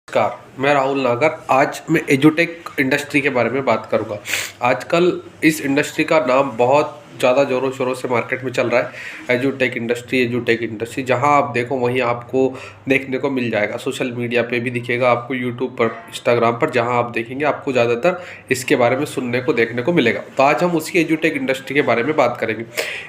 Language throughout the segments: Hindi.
नमस्कार, मैं राहुल नागर। आज मैं एजुटेक इंडस्ट्री के बारे में बात करूंगा। आजकल इस इंडस्ट्री का नाम बहुत ज़्यादा ज़ोरों शोरों से मार्केट में चल रहा है। एजुटेक इंडस्ट्री जहां आप देखो वहीं आपको देखने को मिल जाएगा। सोशल मीडिया पे भी दिखेगा आपको, यूट्यूब पर, इंस्टाग्राम पर, जहां आप देखेंगे आपको ज़्यादातर इसके बारे में सुनने को देखने को मिलेगा। तो आज हम उसी एजुटेक इंडस्ट्री के बारे में बात करेंगे।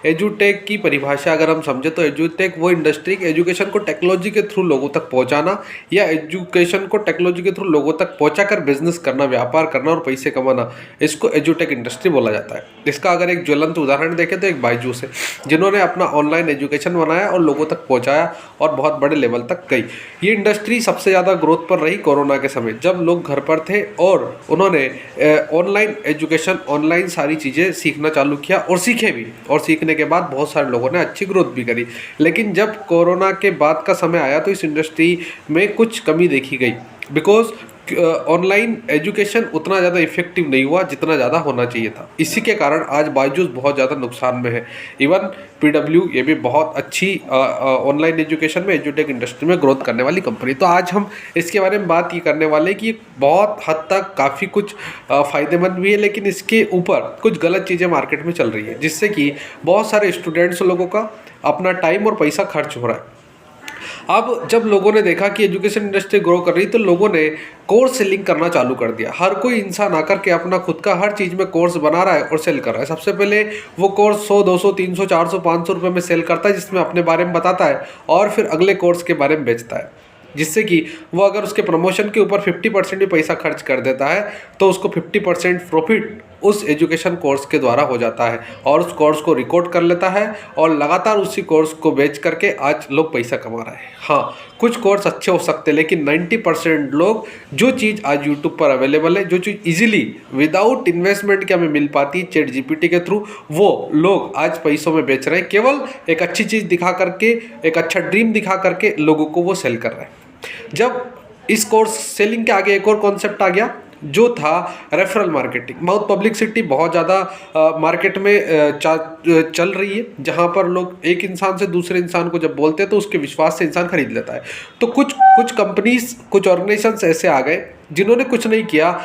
एजुटेक की परिभाषा अगर हम समझे तो एजुटेक वो इंडस्ट्री एजुकेशन को टेक्नोलॉजी के थ्रू लोगों तक पहुँचाना या एजुकेशन को टेक्नोलॉजी के थ्रू लोगों तक पहुँचाकर बिजनेस करना, व्यापार करना और पैसे कमाना, इसको एजुटेक इंडस्ट्री बोला जाता है। इसका अगर एक ज्वलंत उदाहरण देखें तो एक बायजूस है, जिन्होंने अपना ऑनलाइन एजुकेशन बनाया और लोगों तक पहुंचाया और बहुत बड़े लेवल तक गई। ये इंडस्ट्री सबसे ज़्यादा ग्रोथ पर रही कोरोना के समय, जब लोग घर पर थे और उन्होंने ऑनलाइन एजुकेशन, ऑनलाइन सारी चीज़ें सीखना चालू किया और सीखे भी, और सीखने के बाद बहुत सारे लोगों ने अच्छी ग्रोथ भी करी। लेकिन जब कोरोना के बाद का समय आया तो इस इंडस्ट्री में कुछ कमी देखी गई, बिकॉज ऑनलाइन एजुकेशन उतना ज़्यादा इफेक्टिव नहीं हुआ जितना ज़्यादा होना चाहिए था। इसी के कारण आज बायजूस बहुत ज़्यादा नुकसान में है। इवन पीडब्ल्यू ये भी बहुत अच्छी ऑनलाइन एजुकेशन में, एजुटेक इंडस्ट्री में ग्रोथ करने वाली कंपनी। तो आज हम इसके बारे में बात ये करने वाले कि बहुत हद तक काफ़ी कुछ फ़ायदेमंद भी है, लेकिन इसके ऊपर कुछ गलत चीज़ें मार्केट में चल रही है, जिससे कि बहुत सारे स्टूडेंट्स लोगों का अपना टाइम और पैसा खर्च हो रहा है। अब जब लोगों ने देखा कि एजुकेशन इंडस्ट्री ग्रो कर रही, तो लोगों ने कोर्स सेलिंग करना चालू कर दिया। हर कोई इंसान आकर के अपना खुद का हर चीज़ में कोर्स बना रहा है और सेल कर रहा है। सबसे पहले वो कोर्स 100, 200, 300, 400, 500 रुपये में सेल करता है, जिसमें अपने बारे में बताता है और फिर अगले कोर्स के बारे में बेचता है, जिससे कि वो अगर उसके प्रमोशन के ऊपर 50% भी पैसा खर्च कर देता है तो उसको 50% प्रॉफिट उस एजुकेशन कोर्स के द्वारा हो जाता है और उस कोर्स को रिकॉर्ड कर लेता है और लगातार उसी कोर्स को बेच करके आज लोग पैसा कमा रहे हैं। हाँ, कुछ कोर्स अच्छे हो सकते हैं, लेकिन 90% लोग जो चीज़ आज यूट्यूब पर अवेलेबल है, जो चीज़ इजीली विदाउट इन्वेस्टमेंट के हमें मिल पाती है चैट जीपीटी के थ्रू, वो लोग आज पैसों में बेच रहे हैं। केवल एक अच्छी चीज़ दिखा करके, एक अच्छा ड्रीम दिखा करके लोगों को वो सेल कर रहे हैं। जब इस कोर्स सेलिंग के आगे एक और कॉन्सेप्ट आ गया, जो था रेफरल मार्केटिंग। बहुत पब्लिसिटी बहुत ज़्यादा मार्केट में चल रही है, जहाँ पर लोग एक इंसान से दूसरे इंसान को जब बोलते हैं तो उसके विश्वास से इंसान खरीद लेता है। तो कुछ कंपनीज, कुछ ऑर्गेनाइजेशंस ऐसे आ गए जिन्होंने कुछ नहीं किया,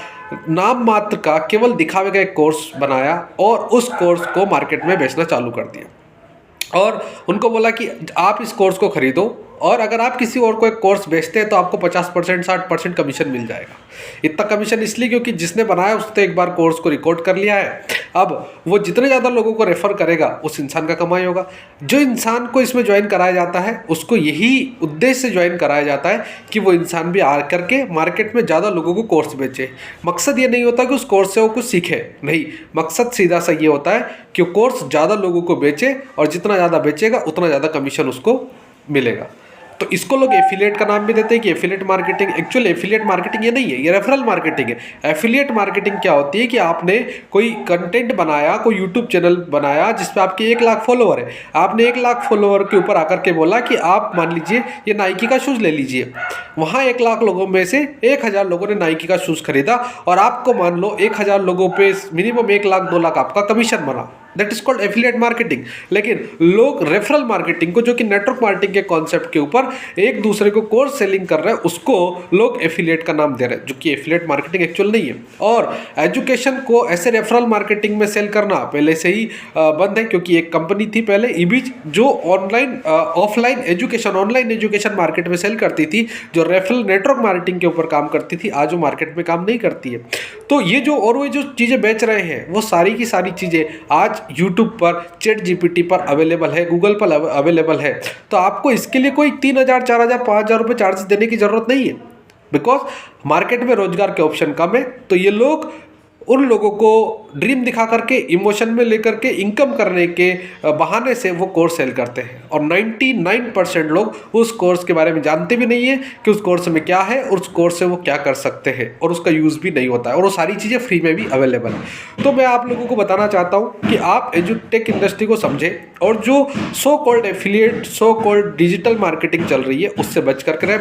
नाम मात्र का केवल दिखावे का एक कोर्स बनाया और उस कोर्स को मार्केट में बेचना चालू कर दिया और उनको बोला कि आप इस कोर्स को खरीदो और अगर आप किसी और को एक कोर्स बेचते हैं तो आपको 50%, 60% कमीशन मिल जाएगा। इतना कमीशन इसलिए क्योंकि जिसने बनाया उसने एक बार कोर्स को रिकॉर्ड कर लिया है। अब वो जितने ज़्यादा लोगों को रेफ़र करेगा उस इंसान का कमाई होगा। जो इंसान को इसमें ज्वाइन कराया जाता है उसको यही उद्देश्य से ज्वाइन कराया जाता है कि वो इंसान भी आ करके मार्केट में ज़्यादा लोगों को कोर्स बेचे। मकसद ये नहीं होता कि उस कोर्स से वो कुछ सीखे, नहीं, मकसद सीधा सा ये होता है कि वो कोर्स ज़्यादा लोगों को बेचे और जितना ज़्यादा बेचेगा उतना ज़्यादा कमीशन उसको मिलेगा। तो इसको लोग एफिलिएट का नाम भी देते हैं कि affiliate marketing. Actually affiliate marketing ये नहीं है, ये रेफरल मार्केटिंग है। एफिलिएट मार्केटिंग क्या होती है कि आपने कोई कंटेंट बनाया, कोई यूट्यूब चैनल बनाया जिसपे आपके 1 लाख फॉलोवर है। आपने 1 लाख फॉलोवर के ऊपर आकर के बोला कि आप मान लीजिए ये नाइकी का शूज़ ले लीजिए। वहाँ 1 लाख लोगों में से 1000 लोगों ने नाइकी का शूज़ खरीदा और आपको मान लो 1000 लोगों पे मिनिमम 1 लाख 2 लाख आपका कमीशन बना। That is called affiliate marketing. लेकिन लोग रेफरल मार्केटिंग को, जो कि नेटवर्क मार्केटिंग के कॉन्सेप्ट के ऊपर एक दूसरे को कोर्स सेलिंग कर रहे हैं, उसको लोग एफिलिएट का नाम दे रहे हैं, जो कि एफिलिएट मार्केटिंग एक्चुअल नहीं है। और एजुकेशन को ऐसे रेफरल मार्केटिंग में सेल करना पहले से ही बंद है, क्योंकि एक कंपनी थी पहले ईबीज जो ऑफलाइन एजुकेशन मार्केट में सेल करती थी, जो रेफरल नेटवर्क मार्केटिंग के ऊपर काम करती थी। आज वो मार्केट में काम नहीं करती है। तो ये जो चीज़ें बेच रहे हैं वो सारी की सारी चीज़ें आज यूट्यूब पर, चैट जीपीटी पर अवेलेबल है, गूगल पर अवेलेबल है। तो आपको इसके लिए कोई 3000, 4000, 5000 रुपये चार्जेस देने की ज़रूरत नहीं है, बिकॉज मार्केट में रोजगार के ऑप्शन कम है। तो ये लोग उन लोगों को ड्रीम दिखा करके, इमोशन में लेकर के इनकम करने के बहाने से वो कोर्स सेल करते हैं और 99% लोग उस कोर्स के बारे में जानते भी नहीं है कि उस कोर्स में क्या है और उस कोर्स से वो क्या कर सकते हैं, और उसका यूज़ भी नहीं होता है और वो सारी चीज़ें फ्री में भी अवेलेबल है। तो मैं आप लोगों को बताना चाहता हूँ कि आप एजुटेक इंडस्ट्री को समझें और जो so called affiliate, so called digital marketing चल रही है उससे बच करके रहे।